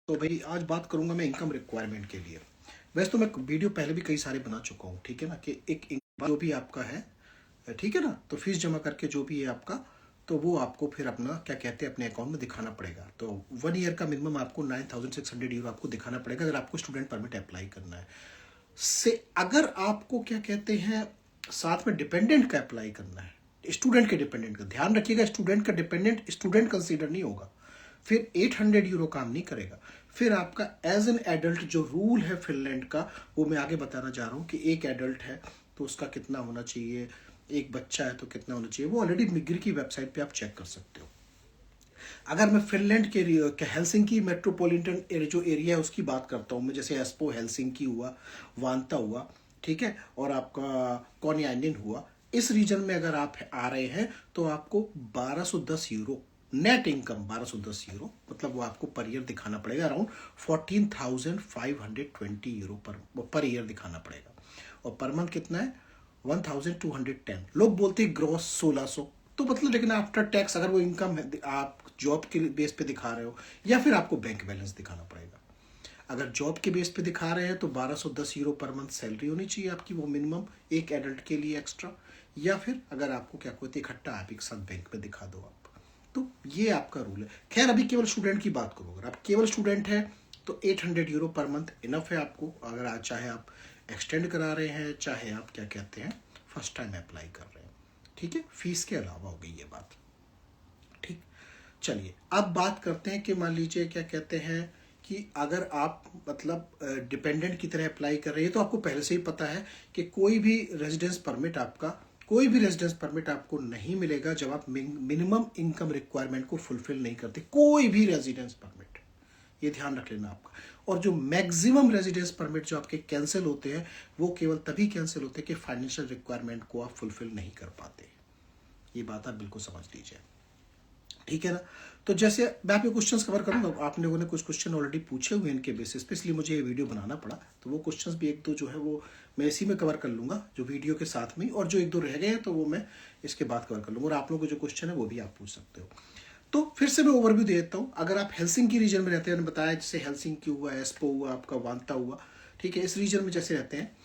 तो भाई आज बात करूंगा मैं इनकम रिक्वायरमेंट के लिए। वैसे तो मैं वीडियो पहले भी कई सारे बना चुका हूँ, ठीक है ना, कि जो भी आपका है, ठीक है ना, तो फीस जमा करके जो भी है आपका, तो वो आपको फिर अपना क्या कहते हैं अपने अकाउंट में दिखाना पड़ेगा। तो 1 ईयर का मिनिमम आपको 9,600 यूरो आपको दिखाना पड़ेगा अगर आपको स्टूडेंट परमिट अप्लाई करना है। से अगर आपको क्या कहते हैं साथ में डिपेंडेंट का अप्लाई करना है, स्टूडेंट के डिपेंडेंट का ध्यान रखिएगा, स्टूडेंट का डिपेंडेंट स्टूडेंट कंसीडर नहीं होगा, फिर 800 यूरो काम नहीं करेगा। फिर आपका एज एन एडल्ट जो रूल है फिनलैंड का, वो मैं आगे बताना चाह रहा हूँ कि एक एडल्ट है तो उसका कितना होना चाहिए, एक बच्चा है तो कितना होना चाहिए, वो ऑलरेडी मिग्री की वेबसाइट पे आप चेक कर सकते हो। अगर मैं फिनलैंड के हेलसिंकी मेट्रोपॉलिटन जो एरिया है उसकी बात करता हूँ मैं, जैसे एस्पो हेलसिंकी हुआ, वांता हुआ, ठीक है, और आपका कॉन्यानिन हुआ, इस रीजन में अगर आप आ रहे हैं तो आपको 1210 यूरो नेट इनकम, 1210 यूरो मतलब वो आपको पर ईयर दिखाना पड़ेगा, अराउंड 14,520 यूरो पर ईयर दिखाना पड़ेगा। और पर मंथ कितना है, 1210। लोग बोलते हैं ग्रॉस 1600, तो मतलब लेकिन आफ्टर टैक्स अगर वो इनकम है आप जॉब के बेस पे दिखा रहे हो या फिर आपको बैंक बैलेंस दिखाना पड़ेगा। अगर जॉब के बेस पे दिखा रहे हैं तो 1210 यूरो पर मंथ सैलरी होनी चाहिए आपकी, वो मिनिमम एक एडल्ट के लिए एक्स्ट्रा, या फिर अगर आपको क्या कहते इकट्ठा आप एक साथ बैंक में दिखा दो आप। तो ये आपका रूल है। खैर अभी केवल स्टूडेंट की बात करो, अगर आप केवल स्टूडेंट है तो 800 यूरो पर मंथ इनफ है आपको। अगर आज चाहे आप एक्सटेंड करा रहे हैं, चाहे आप क्या कहते हैं फर्स्ट टाइम अप्लाई कर रहे हैं, ठीक है, फीस के अलावा हो गई ये बात। ठीक, चलिए अब बात करते हैं कि मान लीजिए क्या कहते हैं कि अगर आप मतलब डिपेंडेंट की तरह अप्लाई कर रहे हैं तो आपको पहले से ही पता है कि कोई भी रेजिडेंस परमिट आपको नहीं मिलेगा जब आप मिनिमम इनकम रिक्वायरमेंट को फुलफिल नहीं करते, कोई भी रेजिडेंस परमिट, ये ध्यान रख लेना आपका। और जो मैक्सिमम रेजिडेंस परमिट जो आपके कैंसिल होते हैं वो केवल तभी कैंसिल होते हैं कि फाइनेंशियल रिक्वायरमेंट को आप फुलफिल नहीं कर पाते। ये बात आप बिल्कुल समझ लीजिए, ठीक है ना। तो जैसे मैं आपके क्वेश्चंस कवर करूंगा, आप लोगों ने कुछ क्वेश्चन ऑलरेडी पूछे हुए इनके बेसिस पे, इसलिए मुझे ये वीडियो बनाना पड़ा। तो वो क्वेश्चंस भी एक दो जो है वो मैं इसी में कवर कर लूंगा जो वीडियो के साथ में, और जो एक दो रह गए हैं तो वो मैं इसके बाद कवर कर लूंगा, और आप लोगों को जो क्वेश्चन है वो भी आप पूछ सकते हो। तो फिर से मैं ओवरव्यू दे देता हूँ। अगर आप हेलसिंकी रीजन में रहते हैं, मैंने बताया जैसे हेलसिंकी हुआ, एस्पो हुआ, आपका वांता हुआ, ठीक है, इस रीजन में जैसे रहते हैं,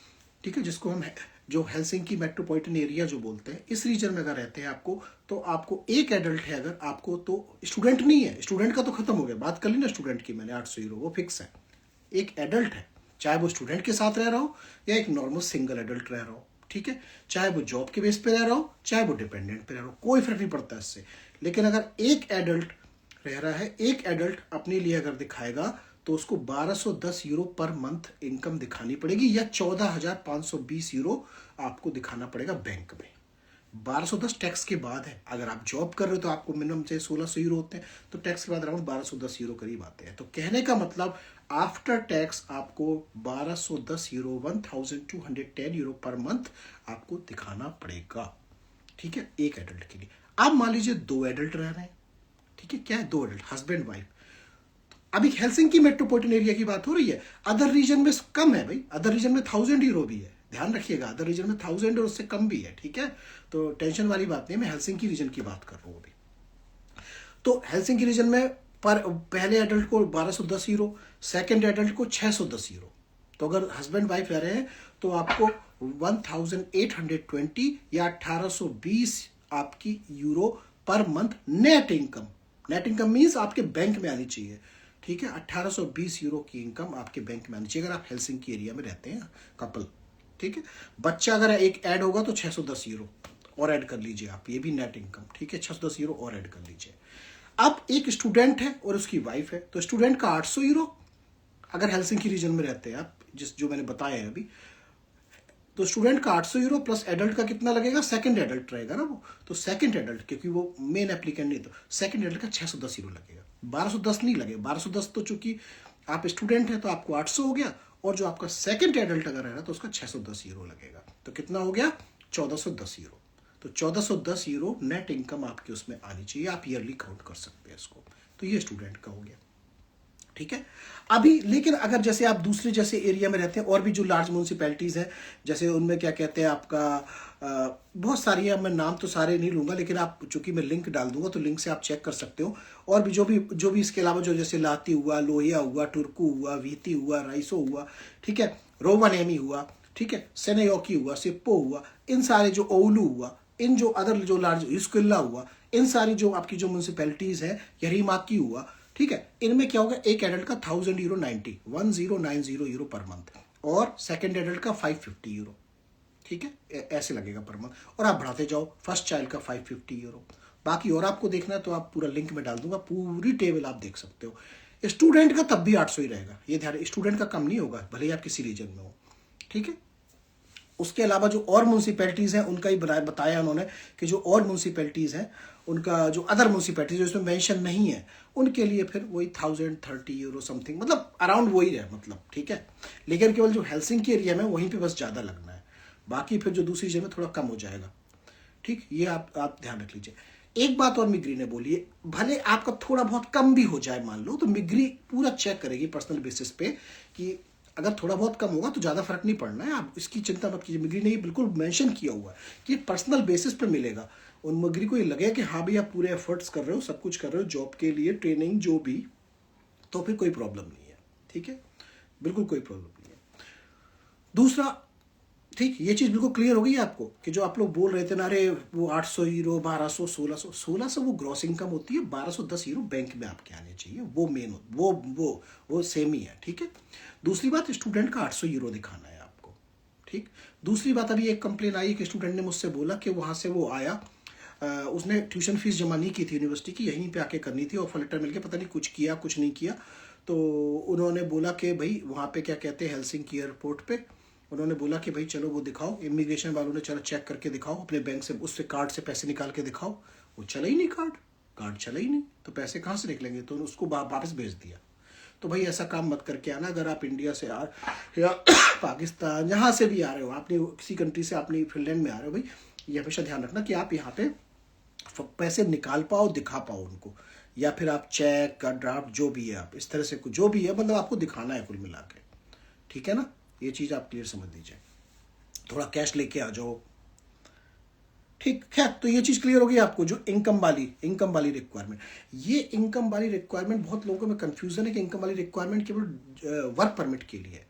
ठीक है, जिसको हम जो हेलसिंकी मेट्रोपॉलिटन एरिया जो बोलते हैं, इस रीजन में अगर रहते हैं आपको, तो आपको एक एडल्ट है अगर आपको, तो स्टूडेंट नहीं है, स्टूडेंट का तो खत्म हो गया, बात कर ली ना स्टूडेंट की मैंने, 800 यूरो वो फिक्स है। एक एडल्ट है, चाहे वो स्टूडेंट के साथ रह रहा हो या एक नॉर्मल सिंगल एडल्ट रह रहा हो, ठीक है, चाहे वो जॉब के बेस पे रह रहा हो चाहे वो डिपेंडेंट पे रह रहा हो, कोई फर्क नहीं पड़ता इससे। लेकिन अगर एक एडल्ट रह रहा है, एक एडल्ट अपने लिए अगर दिखाएगा तो उसको 1210 यूरो पर मंथ इनकम दिखानी पड़ेगी, या 14,520 यूरो आपको दिखाना पड़ेगा बैंक में। 1210 टैक्स के बाद है। अगर आप जॉब कर रहे हो तो आपको मिनिमम से 1600 यूरो होते हैं, तो टैक्स के बाद अराउंड 1210 यूरो करीब आते हैं। तो कहने का मतलब आफ्टर टैक्स आपको 1210 यूरो, 1210 यूरो पर मंथ आपको दिखाना पड़ेगा, ठीक है, एक एडल्ट के लिए। अब मान लीजिए दो एडल्ट रह रहे हैं, ठीक है, क्या है, दो एडल्ट, हस्बैंड वाइफ। अभी हेलसिंकी मेट्रोपॉलिटन एरिया की बात हो रही है, अदर रीजन में कम है भाई, अदर रीजन में 1000 यूरो भी है, ध्यान रखिएगा, अदर रीजन में 1000 और उससे कम भी है, ठीक है। तो टेंशन वाली बात नहीं, मैं हेलसिंकी रीजन की बात कर रहा हूँ अभी। तो हेलसिंकी रीजन में पर पहले एडल्ट को 1210 यूरो, सेकेंड एडल्ट को 610 यूरो। तो अगर हस्बैंड वाइफ रह रहे हैं तो आपको 1820 या 1820 आपकी euro per month net income, net income means आपके बैंक में आनी चाहिए, ठीक है, 1820 यूरो की इनकम आपके बैंक में आनी चाहिए अगर आप हेलसिंकी एरिया में रहते हैं कपल, ठीक है। बच्चा अगर एक ऐड होगा तो 610 यूरो और ऐड कर लीजिए आप, ये भी नेट इनकम, ठीक है, 610 यूरो और ऐड कर लीजिए। अब एक स्टूडेंट है और उसकी वाइफ है, तो स्टूडेंट का 800 यूरो अगर हेलसिंकी रीजन में रहते हैं आप, जिस जो मैंने बताया है अभी, तो स्टूडेंट का 800 यूरो प्लस एडल्ट का कितना लगेगा, सेकंड एडल्ट रहेगा ना वो, तो सेकंड एडल्ट, क्योंकि वो मेन एप्लीकेंट नहीं, तो सेकंड एडल्ट का 610 यूरो लगेगा, 1210 नहीं लगेगा। 1210 तो चूंकि आप स्टूडेंट है तो आपको 800 हो गया, और जो आपका सेकंड एडल्ट अगर है ना तो उसका 610 यूरो लगेगा, तो कितना हो गया, 1410 यूरो। तो 1410 यूरो नेट इनकम आपकी उसमें आनी चाहिए, आप ईयरली काउंट कर सकते हैं इसको। तो ये स्टूडेंट का हो गया। ठीक है। अभी लेकिन अगर जैसे आप दूसरे जैसे एरिया में रहते हैं और भी जो लार्ज म्यूनसिपैलिटीज हैं, जैसे उनमें क्या कहते हैं आपका बहुत सारी है, मैं नाम तो सारे नहीं लूंगा, लेकिन आप चूंकि मैं लिंक डाल दूंगा तो लिंक से आप चेक कर सकते हो। और भी जो भी इसके अलावा जो जैसे लाती हुआ, लोहिया हुआ, टुर्कू हुआ, वीती हुआ, राइसो हुआ, ठीक है, रोवानेमी हुआ, ठीक है, सेनेयोकी हुआ, सिप्पो हुआ, इन सारे जो ओलू हुआ, इन जो अदर जो लार्ज यूस्किल्ला हुआ, इन सारी जो आपकी जो म्यूनसिपैलिटीज है, यरीमाकी हुआ, ठीक है, इनमें क्या होगा, एक एडल्ट का 1000 यूरो 1090 यूरो पर मंथ, और सेकेंड एडल्ट का 550 यूरो, ठीक है, ऐसे लगेगा पर मंथ। और आप बढ़ाते जाओ, फर्स्ट चाइल्ड का 550 यूरो। बाकी और आपको देखना है तो आप पूरा लिंक में डाल दूंगा, पूरी टेबल आप देख सकते हो। स्टूडेंट का तब भी 800 ही रहेगा, ये ध्यान, स्टूडेंट का कम नहीं होगा भले ही आप किसी रीजन में हो, ठीक है। उसके अलावा जो और म्यूनसिपैलिटीज हैं उनका ही बताया उन्होंने कि जो और म्यूनसिपैलिटीज हैं उनका जो अदर म्यूनसिपैलिटीज जो इसमें मेंशन नहीं है उनके लिए फिर वही 1030 यूरो समथिंग, मतलब अराउंड वही है, मतलब ठीक है। लेकिन केवल जो हेल्सिंकी एरिया में वहीं पे बस ज़्यादा लगना है, बाकी फिर जो दूसरी जगह में थोड़ा कम हो जाएगा, ठीक। ये आप ध्यान रख लीजिए। एक बात और मिग्री ने बोली है, भले आपका थोड़ा बहुत कम भी हो जाए मान लो, तो मिग्री पूरा चेक करेगी पर्सनल बेसिस पे कि अगर थोड़ा बहुत कम होगा तो ज़्यादा फर्क नहीं पड़ना है, आप इसकी चिंता मत कीजिए। मिग्री ने ये बिल्कुल मेंशन किया हुआ है कि पर्सनल बेसिस पे मिलेगा। उन मिग्री को ये लगे कि हाँ भाई आप पूरे एफर्ट्स कर रहे हो, सब कुछ कर रहे हो जॉब के लिए, ट्रेनिंग जो भी, तो फिर कोई प्रॉब्लम नहीं है, ठीक है, बिल्कुल कोई प्रॉब्लम नहीं है। दूसरा, ठीक, ये चीज़ बिल्कुल क्लियर हो गई है आपको कि जो आप लोग बोल रहे थे ना, अरे वो 800 यूरो, 1200, 1600 वो ग्रॉस इनकम होती है, 1210 यूरो बैंक में आपके आने चाहिए, वो मेन वो सेम ही है, ठीक है। दूसरी बात, स्टूडेंट का 800 यूरो दिखाना है आपको, ठीक। दूसरी बात, अभी एक कंप्लेन आई कि स्टूडेंट ने मुझसे बोला कि वहाँ से वो आया, उसने ट्यूशन फीस जमा नहीं की थी यूनिवर्सिटी की, यहीं पे आके करनी थी, ऑफर लेटर मिल के पता नहीं कुछ किया कुछ नहीं किया, तो उन्होंने बोला कि भाई वहाँ पे क्या कहते हैं, हेल्सिंकी एयरपोर्ट पे उन्होंने बोला कि भाई चलो वो दिखाओ, इमिग्रेशन वालों ने चलो चेक करके दिखाओ, अपने बैंक से उससे कार्ड से पैसे निकाल के दिखाओ, वो चला ही नहीं, कार्ड चला ही नहीं, तो पैसे कहाँ से निकलेंगे, तो उसको वापस भेज दिया। तो भाई ऐसा काम मत करके आना, अगर आप इंडिया से या पाकिस्तान जहाँ से भी आ रहे हो, आपने किसी कंट्री से, आपने फिनलैंड में आ रहे हो, भाई ये हमेशा ध्यान रखना कि आप यहाँ पे पैसे निकाल पाओ, दिखा पाओ उनको, या फिर आप चेक का ड्राफ्ट जो भी है, आप इस तरह से जो भी है, मतलब आपको दिखाना है कुल मिला के, ठीक है ना। ये चीज़ आप क्लियर समझ लीजिए, थोड़ा कैश लेके आ जाओ, ठीक है। तो ये चीज़ क्लियर होगी आपको, जो इनकम वाली रिक्वायरमेंट, ये इनकम वाली रिक्वायरमेंट बहुत लोगों में कंफ्यूजन है कि इनकम वाली रिक्वायरमेंट केवल वर्क परमिट के लिए है।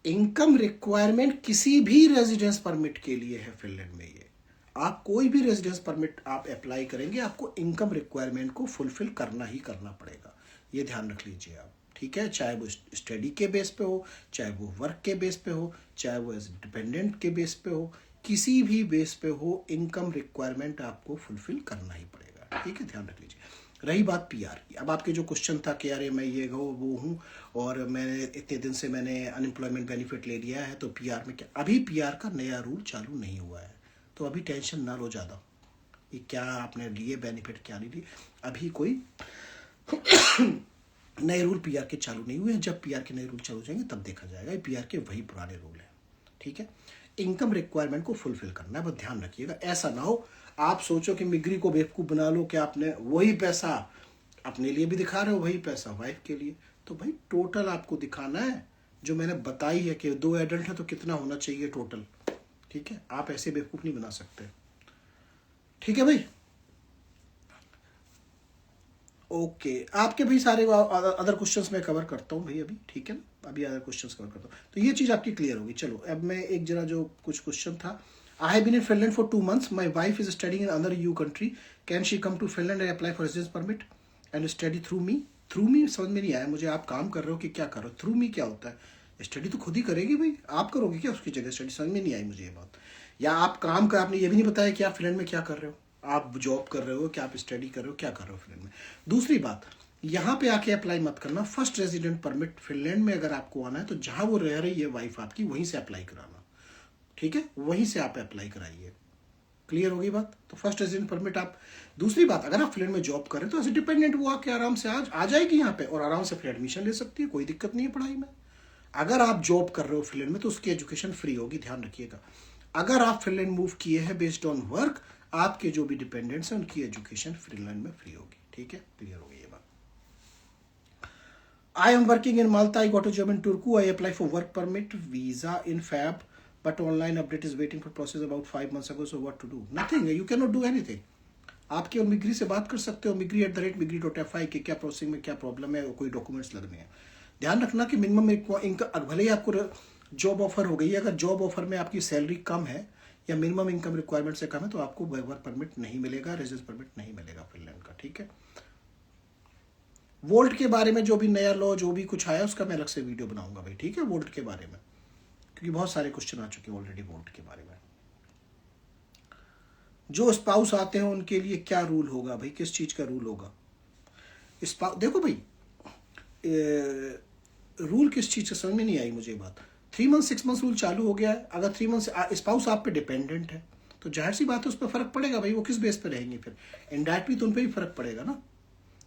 इनकम रिक्वायरमेंट किसी भी रेजिडेंस परमिट के लिए है फिनलैंड में। ये आप कोई भी रेजिडेंस परमिट आप अप्लाई करेंगे, आपको इनकम रिक्वायरमेंट को फुलफिल करना ही करना पड़ेगा, ये ध्यान रख लीजिए आप, ठीक है। चाहे वो स्टडी के बेस पे हो, चाहे वो वर्क के बेस पे हो, चाहे वो एज डिपेंडेंट के बेस पे हो, किसी भी बेस पे हो, इनकम रिक्वायरमेंट आपको फुलफिल करना ही पड़ेगा, ठीक है, ध्यान रख लीजिए। रही बात पीआर की, अब आपके जो क्वेश्चन था कि अरे मैं ये वो हूँ और मैंने इतने दिन से मैंने अनएम्प्लॉयमेंट बेनिफिट ले लिया है, तो पीआर में क्या, अभी पीआर का नया रूल चालू नहीं हुआ है, तो अभी टेंशन ना लो ज़्यादा कि क्या आपने लिए बेनिफिट क्या नहीं लिए, अभी कोई नए रूल पीआर के चालू नहीं हुए हैं। जब पीआर के नए रूल चालू हो जाएंगे तब देखा जाएगा, पीआर के वही पुराने रूल हैं, ठीक है। इनकम रिक्वायरमेंट को फुलफिल करना है, बस ध्यान रखिएगा, ऐसा ना हो आप सोचो कि मिग्री को बेवकूफ़ बना लो कि आपने वही पैसा अपने लिए भी दिखा रहे हो, वही पैसा वाइफ के लिए, तो भाई टोटल आपको दिखाना है, जो मैंने बताई है कि 2 एडल्ट है तो कितना होना चाहिए टोटल, ठीक है। आप ऐसे बेवकूफ़ नहीं बना सकते, ठीक है भाई। ओके, आपके भाई सारे अदर क्वेश्चंस मैं कवर करता हूँ भाई अभी, ठीक है ना, अभी अदर क्वेश्चंस कवर करता हूँ, तो ये चीज़ आपकी क्लियर होगी। चलो अब मैं एक जरा जो कुछ क्वेश्चन था, I have been in Finland for 2 months, my wife is studying in other EU country, can she come to Finland and apply for residence permit and study through me समझ में नहीं आया मुझे, आप काम कर रहे हो कि क्या कर रहे हो, थ्रू मी क्या होता है, स्टडी तो खुद ही करेगी भाई, आप करोगे क्या उसकी जगह स्टडी, समझ में नहीं आई मुझे ये बात। या आप काम कर, आपने ये भी नहीं बताया कि आप फिनलैंड में क्या कर रहे हो, आप जॉब कर रहे हो, क्या आप स्टडी कर रहे हो, क्या कर रहे हो फिनलैंड में। दूसरी बात, यहाँ पे आके अप्लाई मत करना, फर्स्ट रेजिडेंट परमिट फिनलैंड में अगर आपको आना है तो जहाँ वो रह रही है वाइफ आपकी, वहीं से अप्लाई कराना, ठीक है, वहीं से आप अप्लाई कराइए, क्लियर होगी बात। तो फर्स्ट रेजिडेंट परमिट आप, दूसरी बात, अगर आप फिनलैंड में जॉब कर रहे हैं तो एज ए डिपेंडेंट वो आके आराम से आ जाएगी यहाँ पे और आराम से फिर एडमिशन ले सकती है, कोई दिक्कत नहीं है पढ़ाई में। अगर आप जॉब कर रहे हो फिनलैंड में तो उसकी एजुकेशन फ्री होगी, ध्यान रखिएगा। अगर आप फिनलैंड मूव किए हैं बेस्ड ऑन वर्क, आपके जो भी डिपेंडेंट्स हैं उनकी एजुकेशन फिनलैंड में फ्री होगी, ठीक है, क्लियर होगी ये बात। I am working in Malta. I got a job in Turku. I apply for work permit, visa in Fab, but online update is waiting for process about 5 months ago. So what to do? Nothing. You cannot do anything. आप केवल मिग्री से बात कर सकते हो, migri@migri.fi कि क्या processing में क्या प्रॉब्लम है, कोई डॉक्यूमेंट्स लगने हैं। ध्यान रखना कि मिनिमम इनकम, भले ही आपको जॉब ऑफर हो गई है, अगर जॉब ऑफर में आपकी सैलरी कम है या मिनिमम इनकम रिक्वायरमेंट से कम है तो आपको वर्क परमिट नहीं मिलेगा, रेजिडेंस परमिट नहीं मिलेगा फिनलैंड का। ठीक है। वोल्ट के बारे में जो भी नया लॉ जो भी कुछ आया उसका मैं अलग से वीडियो बनाऊंगा भाई। ठीक है, वोल्ट के बारे में, क्योंकि बहुत सारे क्वेश्चन आ चुके हैं ऑलरेडी वोल्ट के बारे में। जो स्पाउस आते हैं उनके लिए क्या रूल होगा भाई, किस चीज का रूल होगा? देखो भाई, रूल किस चीज का समझ में नहीं आई मुझे बात। 3 मंथ 6 मंथ रूल चालू हो गया है। अगर 3 मंथ स्पाउस आप पे डिपेंडेंट है तो जाहिर सी बात है उस पर फर्क पड़ेगा भाई। वो किस बेस पे रहेंगे फिर? इनडायरेक्टली तो उन पर भी फर्क पड़ेगा ना।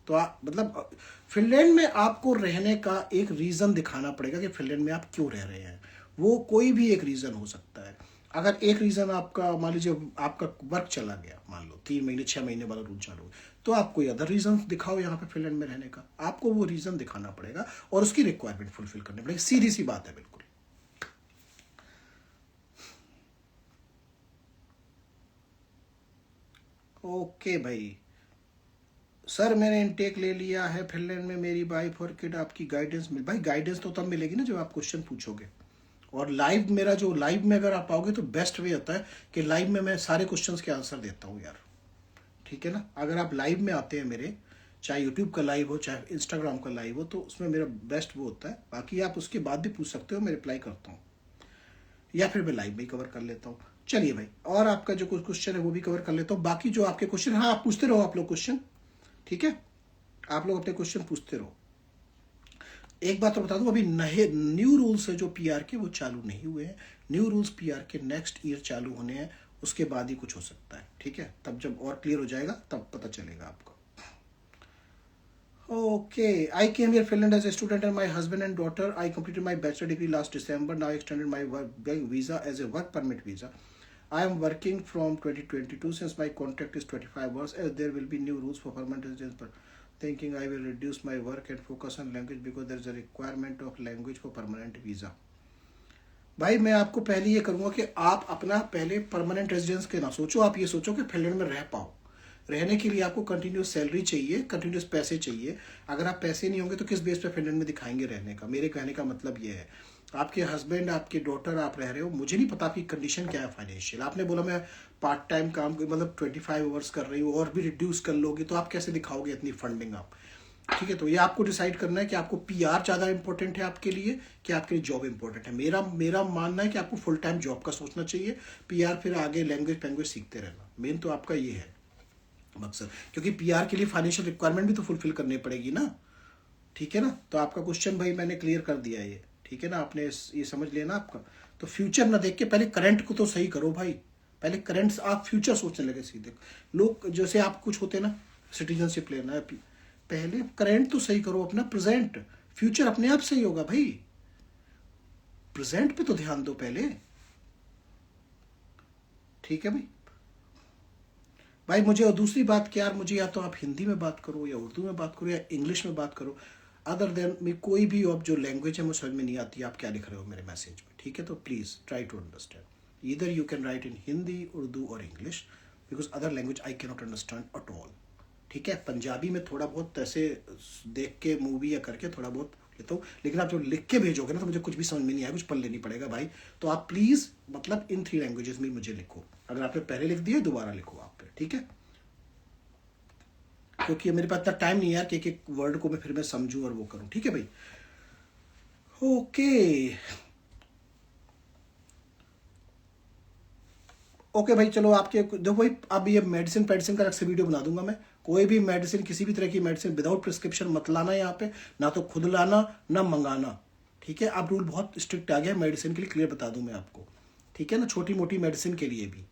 तो आप मतलब फिनलैंड में आपको रहने का एक रीजन दिखाना पड़ेगा कि फिनलैंड में आप क्यों रह रहे हैं। वो कोई भी एक रीजन हो सकता है। अगर एक रीजन आपका, मान लीजिए आपका वर्क चला गया, मान लो 3 महीने 6 महीने वाला रूल चालू, तो आप कोई अदर रीजन दिखाओ यहाँ पे फिनलैंड में रहने का। आपको वो रीजन दिखाना पड़ेगा और उसकी रिक्वायरमेंट फुलफिल करनी पड़ेगी। सीधी सी बात है बिल्कुल। ओके भाई, सर मैंने इनटेक ले लिया है फिनलैंड में, मेरी वाइफ और किड, आपकी गाइडेंस मिल। भाई गाइडेंस तो तब मिलेगी ना जब आप क्वेश्चन पूछोगे। और लाइव मेरा जो लाइव में अगर आप आओगे तो बेस्ट वे होता है कि लाइव में मैं सारे क्वेश्चंस के आंसर देता हूँ यार। ठीक है ना। अगर आप लाइव में आते हैं मेरे, चाहे यूट्यूब का लाइव हो चाहे इंस्टाग्राम का लाइव हो, तो उसमें मेरा बेस्ट वो होता है। बाकी आप उसके बाद भी पूछ सकते हो, मैं रिप्लाई करता हूँ, या फिर मैं लाइव में ही कवर कर लेता हूँ। चलिए भाई, और आपका जो कुछ क्वेश्चन है वो भी कवर कर लेता हूँ। बाकी जो आपके क्वेश्चन, हाँ आप पूछते रहो आप लोग क्वेश्चन। ठीक है, आप लोग अपने क्वेश्चन पूछते रहो। एक बात तो बता दूं, अभी नए न्यू रूल्स है जो पीआर के, वो चालू नहीं हुए हैं। न्यू रूल्स पीआर के नेक्स्ट ईयर चालू होने हैं, उसके बाद ही कुछ हो सकता है। ठीक है, तब जब और क्लियर हो जाएगा तब पता चलेगा आपको। Okay, I came here Finland as a student and my husband and daughter. I completed my bachelor degree last December. Now extended my work visa as a work permit visa. I am working from 2022 since my contract is 25 hours, as there will be new rules for permanent residence. But thinking I will reduce my work and focus on language because there is a requirement of language for permanent visa. भाई मैं आपको पहले ये करूँगा कि आप अपना पहले परमानेंट रेजिडेंस के ना सोचो, आप ये सोचो कि फिनलैंड में रह पाओ। रहने के लिए आपको कंटिन्यूस सैलरी चाहिए, कंटिन्यूस पैसे चाहिए। अगर आप पैसे नहीं होंगे तो किस बेस पे फिनलैंड में दिखाएंगे रहने का? मेरे कहने का मतलब ये है, आपके हस्बैंड, आपके डॉटर, आप रह रहे हो, मुझे नहीं पता आपकी कंडीशन क्या है फाइनेंशियल। आपने बोला मैं पार्ट टाइम काम मतलब 25 आवर्स कर रही हूँ और भी रिड्यूस कर लोगे, तो आप कैसे दिखाओगे इतनी फंडिंग आप? ठीक है, तो ये आपको डिसाइड करना है कि आपको पीआर ज़्यादा इंपॉर्टेंट है आपके लिए कि आपके लिए जॉब इंपॉर्टेंट है। मेरा मानना है कि आपको फुल टाइम जॉब का सोचना चाहिए। पीआर फिर आगे लैंग्वेज सीखते रहना, मेन तो आपका ये है मकसद, क्योंकि पीआर के लिए फाइनेंशियल रिक्वायरमेंट भी तो फुलफिल करनी पड़ेगी ना। ठीक है ना। तो आपका क्वेश्चन भाई मैंने क्लियर कर दिया है ये। ठीक है ना, आपने ये समझ लिया ना आपका। तो फ्यूचर ना देख के पहले करंट को तो सही करो भाई। पहले करंट, आप फ्यूचर सोचने लगे सीधे। लोग जैसे आप कुछ होते ना, सिटीजनशिप लेना है, पहले करंट तो सही करो अपना, प्रेजेंट। फ्यूचर अपने आप सही होगा भाई, प्रेजेंट पे तो ध्यान दो पहले। ठीक है भाई। भाई मुझे, और दूसरी बात कि यार मुझे या तो आप हिंदी में बात करो या उर्दू में बात करो या इंग्लिश में बात करो। अदर देन मैं कोई भी अब जो लैंग्वेज है मुझे समझ में नहीं आती आप क्या लिख रहे हो मेरे मैसेज में। ठीक है, तो please try to understand. Either you can write in Hindi, Urdu और English, because other language I can not understand at all. ठीक है, पंजाबी में थोड़ा बहुत ऐसे देख के मूवी या करके थोड़ा बहुत लेता हूँ, लेकिन आप जो लिख के भेजोगे ना तो मुझे कुछ भी समझ में नहीं आया, कुछ पढ़ लेनी पड़ेगा भाई। तो आप प्लीज़ मतलब इन 3 लैंग्वेजेस में मुझे लिखो। अगर आपने पहले लिख दिया दोबारा लिखो आप पे। ठीक है, क्योंकि मेरे पास इतना टाइम नहीं है यार कि एक वर्ड को मैं फिर मैं समझूं और वो करूं। ठीक है भाई। ओके भाई, चलो आपके देखो भाई, अब ये मेडिसिन का अलग से वीडियो बना दूंगा मैं। कोई भी मेडिसिन, किसी भी तरह की मेडिसिन विदाउट प्रिस्क्रिप्शन मत लाना यहाँ पे, ना तो खुद लाना ना मंगाना। ठीक है, अब रूल बहुत स्ट्रिक्ट आ गया मेडिसिन के लिए, क्लियर बता दूं मैं आपको। ठीक है ना, छोटी मोटी मेडिसिन के लिए भी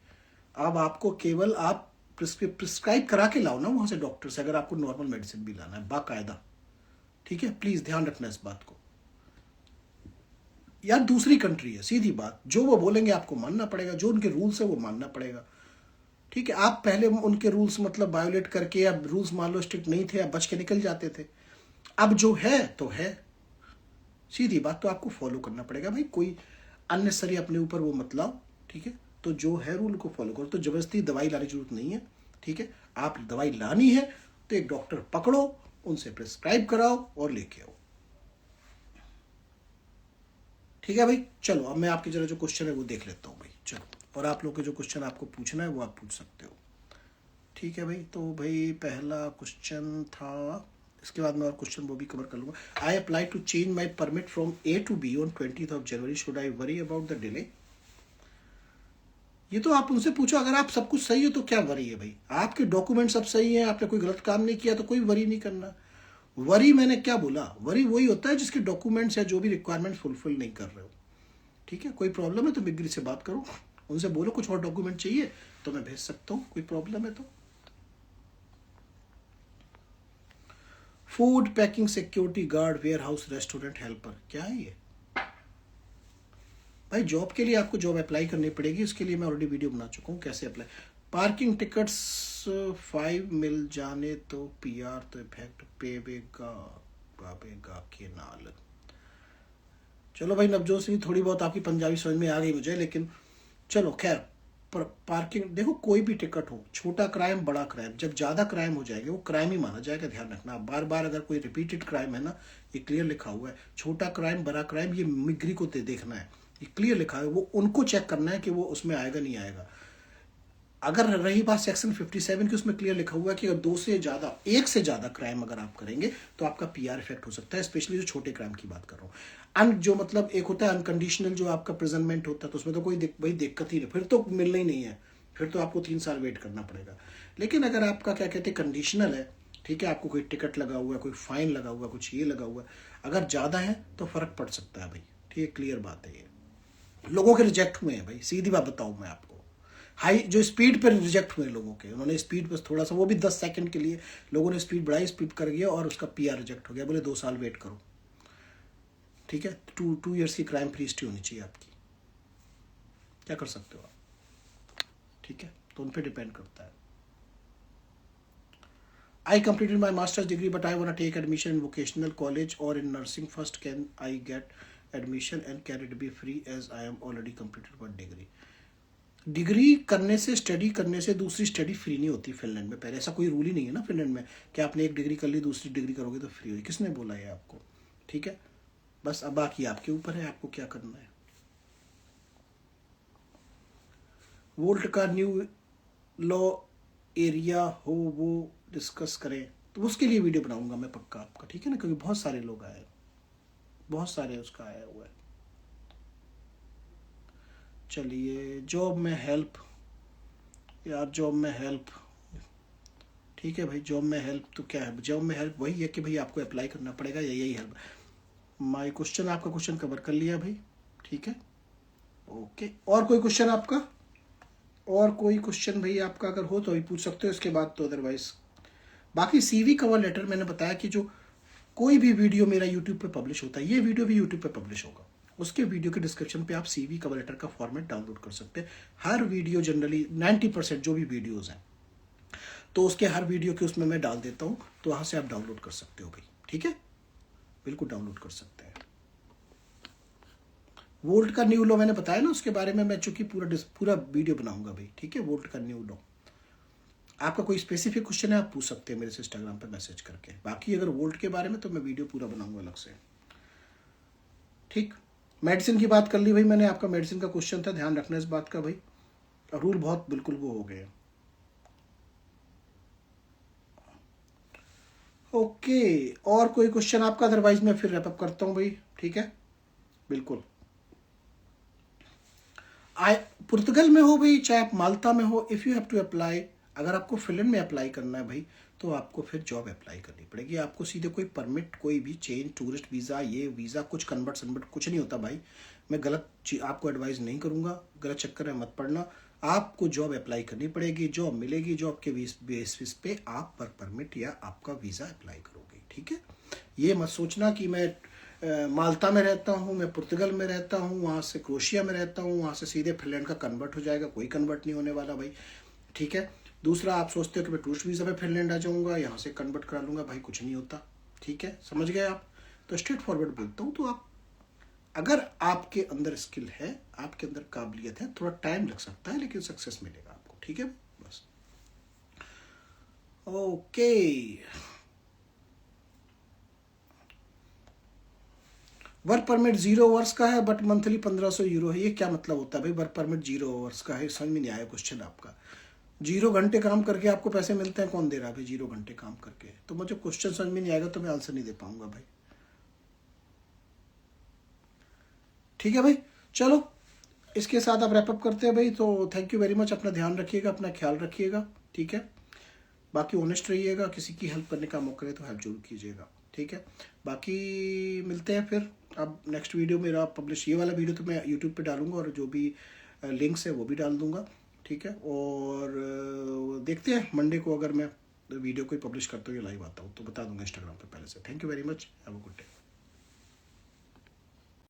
अब आपको केवल आप प्रिस्क्राइब करा के लाओ ना वहां से डॉक्टर से, अगर आपको नॉर्मल मेडिसिन भी लाना है बाकायदा। ठीक है, प्लीज ध्यान रखना इस बात को यार। दूसरी कंट्री है, सीधी बात, जो वो बोलेंगे आपको मानना पड़ेगा, जो उनके रूल्स है वो मानना पड़ेगा। ठीक है, आप पहले उनके रूल्स मतलब वायोलेट करके, या रूल्स मान लो स्ट्रिक्ट नहीं थे, आप बच के निकल जाते थे। अब जो है तो है, सीधी बात, तो आपको फॉलो करना पड़ेगा भाई, कोई अननेसेसरी अपने ऊपर वो मत लाओ, ठीक है। तो जो है रूल को फॉलो करो। तो जबरदस्ती दवाई लाने की जरूरत नहीं है, ठीक है। आप दवाई लानी है तो एक डॉक्टर पकड़ो, उनसे प्रिस्क्राइब कराओ और लेके आओ, ठीक है भाई। चलो अब मैं आपके जरा जो क्वेश्चन है वो देख लेता हूँ भाई, चलो। और आप लोग के जो क्वेश्चन आपको पूछना है वो आप पूछ सकते हो, ठीक है भाई। तो भाई पहला क्वेश्चन था, इसके बाद मैं और क्वेश्चन वो भी कवर कर लूँगा। I apply to change my permit from A to B on 20th of January, should I worry about the delay? ये तो आप उनसे पूछो, अगर आप सब कुछ सही हो तो क्या वरी है भाई, आपके डॉक्यूमेंट सब सही है, आपने कोई गलत काम नहीं किया तो कोई वरी नहीं करना। वरी मैंने क्या बोला, वरी वही होता है जिसके डॉक्यूमेंट्स या जो भी रिक्वायरमेंट फुलफिल नहीं कर रहे हो, ठीक है। कोई प्रॉब्लम है तो बिग्री से बात करो, उनसे बोलो कुछ और डॉक्यूमेंट चाहिए तो मैं भेज सकता हूँ, कोई प्रॉब्लम है तो। Food packing security guard warehouse restaurant helper, क्या है ये भाई? जॉब के लिए आपको जॉब अप्लाई करनी पड़ेगी, इसके लिए मैं ऑलरेडी वीडियो बना चुका हूँ कैसे अप्लाई। पार्किंग टिकट्स 5 मिल जाने तो पीआर तो इफेक्ट पेवेगा के नाल। चलो भाई नवजोत सिंह, थोड़ी बहुत आपकी पंजाबी समझ में आ गई मुझे, लेकिन चलो खैर। पार्किंग देखो, कोई भी टिकट हो, छोटा क्राइम बड़ा क्राइम, जब ज़्यादा क्राइम हो जाएगा वो क्राइम ही माना जाएगा, ध्यान रखना। बार बार अगर कोई रिपीटेड क्राइम है ना, ये क्लियर लिखा हुआ है, छोटा क्राइम बड़ा क्राइम, ये मिग्री को देखना है, ये क्लियर लिखा है, वो उनको चेक करना है कि वो उसमें आएगा नहीं आएगा। अगर रही बात सेक्शन 57 की, उसमें क्लियर लिखा हुआ है कि अगर 2 से ज़्यादा, 1 से ज़्यादा क्राइम अगर आप करेंगे तो आपका पीआर इफेक्ट हो सकता है, स्पेशली जो छोटे क्राइम की बात कर रहा हूँ। जो मतलब एक होता है अनकंडीशनल जो आपका प्रेजनमेंट होता है, तो उसमें तो कोई भाई दिक्कत ही नहीं, फिर तो मिलना ही नहीं है, फिर तो आपको 3 साल वेट करना पड़ेगा। लेकिन अगर आपका क्या कहते हैं कंडीशनल है, ठीक है, आपको कोई टिकट लगा हुआ है, कोई फाइन लगा हुआ है, कुछ ये लगा हुआ है, अगर ज़्यादा है तो फर्क पड़ सकता है भाई, ठीक है, क्लियर बात है। ये लोगों के रिजेक्ट हुए हैं भाई, सीधी बात बताऊँ मैं आपको, हाई जो स्पीड पर रिजेक्ट हुए लोगों के, उन्होंने स्पीड बस थोड़ा सा, वो भी 10 सेकंड के लिए लोगों ने स्पीड बढ़ाई, स्पीड कर गया और उसका पीआर रिजेक्ट हो गया, बोले 2 साल वेट करो, ठीक है। 2 ईयर्स की क्राइम फ्री हिस्ट्री होनी चाहिए आपकी, क्या कर सकते हो आप, ठीक है, तो उन पर डिपेंड करता है। I completed my master's degree but I want to take admission in vocational college or in nursing first. Can I get admission and can it be free as I am already completed one degree? Degree करने से, study करने से दूसरी study free नहीं होती Finland में। पहले ऐसा कोई रूल ही नहीं है ना फिनलैंड में कि आपने एक डिग्री कर ली दूसरी डिग्री करोगे तो फ्री होगी, किसने बोला है आपको, ठीक है। बस अब बाकी आपके ऊपर है, आपको क्या करना है। वोल्ट का न्यू लॉ एरिया हो वो डिस्कस करें, तो उसके लिए वीडियो बनाऊंगा मैं पक्का आपका, ठीक है ना, क्योंकि बहुत सारे लोग आए, बहुत सारे उसका आया हुआ है। चलिए जॉब में हेल्प, यार जॉब में हेल्प, ठीक है भाई, जॉब में हेल्प तो क्या है, जॉब में हेल्प वही है कि भाई आपको अप्लाई करना पड़ेगा, यही हेल्प। माय क्वेश्चन, आपका क्वेश्चन कवर कर लिया भाई, ठीक है, ओके। और कोई क्वेश्चन आपका, और कोई क्वेश्चन भाई आपका अगर हो तो अभी पूछ सकते हो, इसके बाद तो अदरवाइज बाकी सीवी कवर लेटर मैंने बताया कि जो कोई भी वीडियो मेरा यूट्यूब पे पब्लिश होता है, ये वीडियो भी यूट्यूब पे पब्लिश होगा, उसके वीडियो के डिस्क्रिप्शन पे आप सीवी कवर लेटर का फॉर्मेट डाउनलोड कर सकते हैं। हर वीडियो जनरली 90% जो भी वीडियोज़ हैं तो उसके हर वीडियो के उसमें मैं डाल देता हूँ, तो वहाँ से आप डाउनलोड कर सकते हो भाई, ठीक है, बिल्कुल डाउनलोड कर सकते हैं। वोल्ट का न्यू लॉ मैंने बताया ना, उसके बारे में मैं चूंकि पूरा वीडियो बनाऊंगा भाई, ठीक है, वोल्ट का न्यू लॉ। आपका कोई स्पेसिफिक क्वेश्चन है आप पूछ सकते हैं मेरे से इंस्टाग्राम पे मैसेज करके, बाकी अगर वोल्ट के बारे में तो मैं वीडियो पूरा बनाऊंगा अलग से, ठीक। मेडिसिन की बात कर ली भाई मैंने, आपका मेडिसिन का क्वेश्चन था, ध्यान रखना इस बात का भाई, रूल बहुत बिल्कुल वो हो गए। ओके, और कोई क्वेश्चन आपका, अदरवाइज मैं फिर रैप अप करता हूँ भाई, ठीक है, बिल्कुल। पुर्तगाल में हो भाई, चाहे आप माल्टा में हो, if you have to apply, अगर आपको फिनलैंड में अप्लाई करना है भाई तो आपको फिर जॉब अप्लाई करनी पड़ेगी, आपको सीधे कोई परमिट, कोई भी चेंज, टूरिस्ट वीज़ा, ये वीज़ा, कुछ कन्वर्ट कुछ नहीं होता भाई। मैं गलत आपको एडवाइस नहीं करूँगा, गलत चक्कर में मत पड़ना, आपको जॉब अप्लाई करनी पड़ेगी, जॉब मिलेगी, जॉब के बेसिस पे आप वर्क परमिट या आपका वीज़ा अप्लाई करोगे, ठीक है। ये मत सोचना कि मैं माल्टा में रहता हूँ, मैं पुर्तगाल में रहता हूँ, वहाँ से क्रोशिया में रहता हूँ, वहाँ से सीधे फिनलैंड का कन्वर्ट हो जाएगा, कोई कन्वर्ट नहीं होने वाला भाई, ठीक है। दूसरा, आप सोचते हो कि मैं टूरिस्ट वीज़ा पे फिनलैंड आ जाऊँगा, यहाँ से कन्वर्ट करा लूँगा, भाई कुछ नहीं होता, ठीक है, समझ गए आप। तो स्ट्रेट फॉरवर्ड बोलता हूँ, तो आप अगर आपके अंदर स्किल है, आपके अंदर काबिलियत है, थोड़ा टाइम लग सकता है लेकिन सक्सेस मिलेगा आपको। ठीक है, बस। ओके, वर्क परमिट 0 आवर्स का है बट मंथली 1500 यूरो है। ये क्या मतलब होता है भाई? वर्क परमिट 0 आवर्स का है, समझ में नहीं आया क्वेश्चन आपका। 0 घंटे काम करके आपको पैसे मिलते हैं, कौन दे रहा है भाई 0 घंटे काम करके? तो मुझे क्वेश्चन समझ में नहीं आएगा तो मैं आंसर नहीं दे पाऊंगा भाई। ठीक है भाई, चलो इसके साथ आप रैपअप करते हैं भाई। तो थैंक यू वेरी मच, अपना ध्यान रखिएगा, अपना ख्याल रखिएगा। ठीक है, बाकी ऑनेस्ट रहिएगा, किसी की हेल्प करने का मौका है तो हेल्प जरूर कीजिएगा। ठीक है, बाकी मिलते हैं फिर। अब नेक्स्ट वीडियो मेरा पब्लिश, ये वाला वीडियो तो मैं यूट्यूब पे डालूंगा और जो भी लिंक्स है वो भी डाल दूंगा। ठीक है, और देखते हैं मंडे को अगर मैं वीडियो कोई पब्लिश करता हूँ या लाइव आता हूँ तो बता दूंगा इंस्टाग्राम पे पहले से। Thank you very much, have a good day.